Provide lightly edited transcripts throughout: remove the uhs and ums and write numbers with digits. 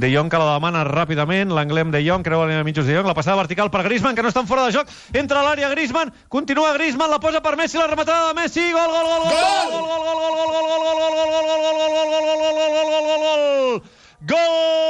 De Jong que la demana ràpidament, l'anglem De Jong, creu la línia de mitjos De Jong, la passada vertical per Griezmann, que no estan fora de joc, entra a l'àrea Griezmann, continua Griezmann, la posa per Messi, la rematada de Messi, gol, gol, gol, gol, gol, gol, gol, gol, gol, gol, gol, gol, gol,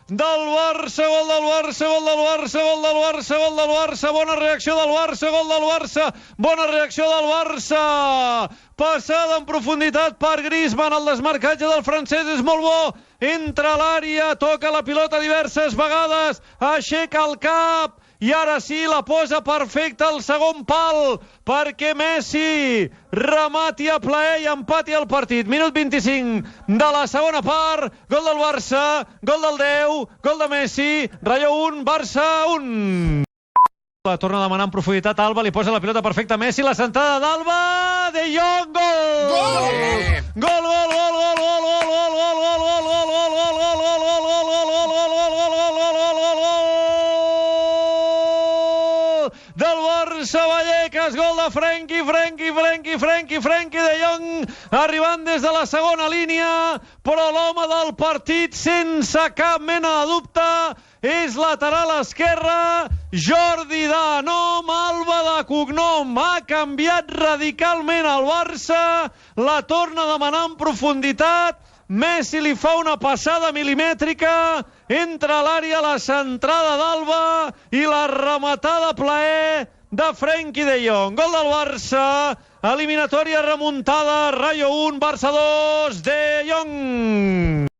del Barça, gol del Barça, gol del Barça, gol del Barça, gol del Barça, bona reacció del Barça, gol del Barça, bona reacció del Barça, passada en profunditat per Griezmann, el desmarcatge del francès és molt bo, entra a l'àrea, toca la pilota diverses vegades, aixeca el cap, i ara sí la posa perfecta al segon pal perquè Messi remati a plaer i empati el partit. Minut 25 de la segona part, gol del Barça, gol del 10, gol de Messi, Rayo 1, Barça 1. La torna a demanar en profunditat Alba, li posa la pilota perfecta a Messi, la sentada d'Alba, De Jong, gol! Gol! Gol, gol, gol, gol, gol, gol, gol, gol, gol, gol, gol, gol, gol, gol, gol, gol, del Barça, Vallecas, gol de Frenkie de Jong, arribant des de la segona línia, però l'home del partit, sense cap mena de dubte, és lateral esquerre, Jordi de nom, Alba de cognom, ha canviat radicalment el Barça, la torna a demanar en profunditat, Messi li fa una passada milimètrica, entra a l'àrea la centrada d'Alba i la rematada plaer de Frenkie de Jong. Gol del Barça, eliminatòria remuntada, Rayo 1, Barça 2, De Jong.